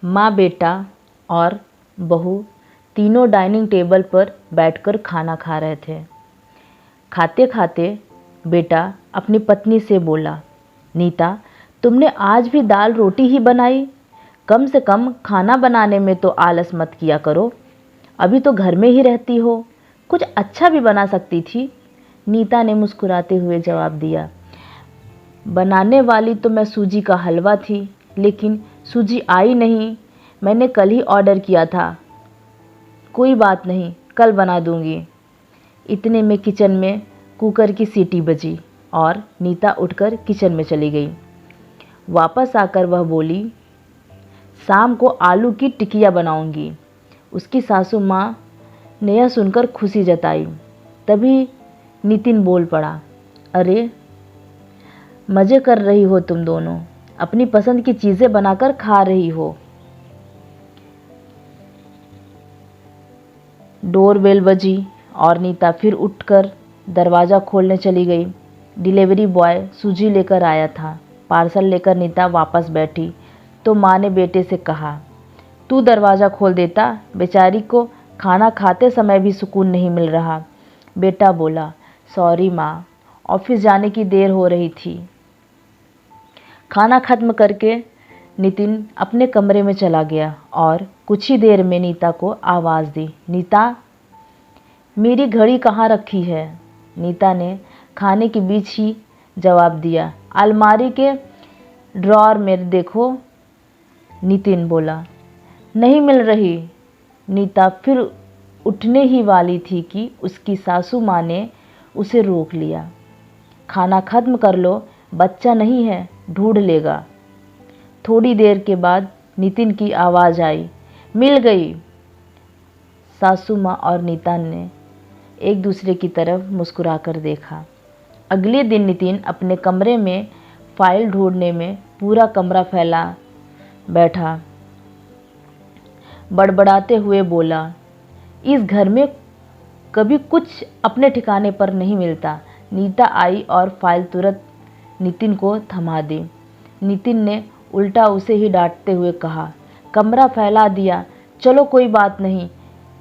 माँ, बेटा और बहू तीनों डाइनिंग टेबल पर बैठकर खाना खा रहे थे। खाते खाते बेटा अपनी पत्नी से बोला, नीता, तुमने आज भी दाल रोटी ही बनाई? कम से कम खाना बनाने में तो आलस मत किया करो। अभी तो घर में ही रहती हो, कुछ अच्छा भी बना सकती थी। नीता ने मुस्कुराते हुए जवाब दिया, बनाने वाली तो मैं सूजी का हलवा थी, लेकिन सूजी आई नहीं। मैंने कल ही ऑर्डर किया था। कोई बात नहीं, कल बना दूंगी। इतने में किचन में कुकर की सीटी बजी और नीता उठकर किचन में चली गई। वापस आकर वह बोली, शाम को आलू की टिकिया बनाऊंगी। उसकी सासू माँ ने यह सुनकर खुशी जताई। तभी नितिन बोल पड़ा, अरे मज़े कर रही हो तुम दोनों, अपनी पसंद की चीज़ें बनाकर खा रही हो। डोरबेल बजी और नीता फिर उठकर दरवाज़ा खोलने चली गई। डिलीवरी बॉय सूजी लेकर आया था। पार्सल लेकर नीता वापस बैठी तो माँ ने बेटे से कहा, तू दरवाज़ा खोल देता, बेचारी को खाना खाते समय भी सुकून नहीं मिल रहा। बेटा बोला, सॉरी माँ, ऑफिस जाने की देर हो रही थी। खाना खत्म करके नितिन अपने कमरे में चला गया और कुछ ही देर में नीता को आवाज़ दी, नीता, मेरी घड़ी कहाँ रखी है? नीता ने खाने के बीच ही जवाब दिया, अलमारी के ड्रॉअर में देखो। नितिन बोला, नहीं मिल रही। नीता फिर उठने ही वाली थी कि उसकी सासू माँ ने उसे रोक लिया। खाना खत्म कर लो, बच्चा नहीं है, ढूंढ लेगा। थोड़ी देर के बाद नितिन की आवाज़ आई, मिल गई। सासू माँ और नीता ने एक दूसरे की तरफ मुस्कुराकर देखा। अगले दिन नितिन अपने कमरे में फाइल ढूंढने में पूरा कमरा फैला बैठा। बड़बड़ाते हुए बोला, इस घर में कभी कुछ अपने ठिकाने पर नहीं मिलता। नीता आई और फाइल तुरंत नितिन को थमा दी। नितिन ने उल्टा उसे ही डांटते हुए कहा, कमरा फैला दिया, चलो कोई बात नहीं,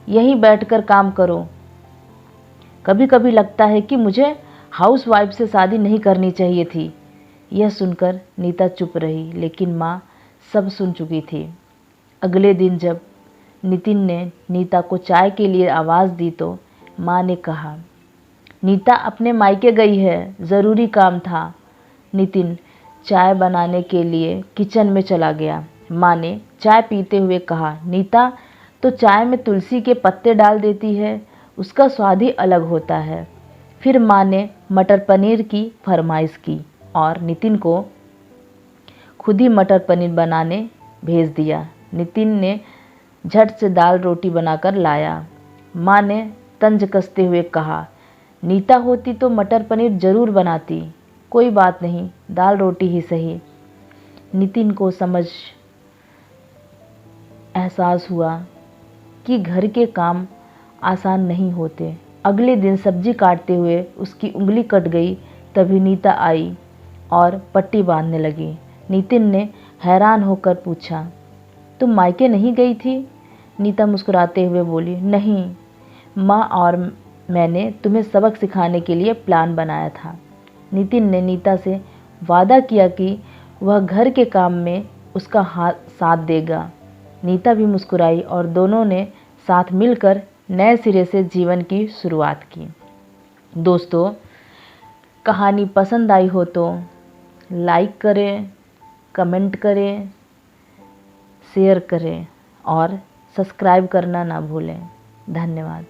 यहीं बैठकर काम करो। कभी कभी लगता है कि मुझे हाउसवाइफ से शादी नहीं करनी चाहिए थी। यह सुनकर नीता चुप रही, लेकिन माँ सब सुन चुकी थी। अगले दिन जब नितिन ने नीता को चाय के लिए आवाज़ दी तो माँ ने कहा, नीता अपने मायके गई है, ज़रूरी काम था। नितिन चाय बनाने के लिए किचन में चला गया। माँ ने चाय पीते हुए कहा, नीता तो चाय में तुलसी के पत्ते डाल देती है, उसका स्वाद ही अलग होता है। फिर माँ ने मटर पनीर की फरमाइश की और नितिन को खुद ही मटर पनीर बनाने भेज दिया। नितिन ने झट से दाल रोटी बनाकर लाया। माँ ने तंज कसते हुए कहा, नीता होती तो मटर पनीर ज़रूर बनाती। कोई बात नहीं, दाल रोटी ही सही। नितिन को एहसास हुआ कि घर के काम आसान नहीं होते। अगले दिन सब्जी काटते हुए उसकी उंगली कट गई। तभी नीता आई और पट्टी बांधने लगी। नितिन ने हैरान होकर पूछा, तुम मायके नहीं गई थी? नीता मुस्कुराते हुए बोली, नहीं, माँ और मैंने तुम्हें सबक सिखाने के लिए प्लान बनाया था। नितिन ने नीता से वादा किया कि वह घर के काम में उसका साथ देगा। नीता भी मुस्कुराई और दोनों ने साथ मिलकर नए सिरे से जीवन की शुरुआत की। दोस्तों, कहानी पसंद आई हो तो लाइक करें, कमेंट करें, शेयर करें और सब्सक्राइब करना ना भूलें। धन्यवाद।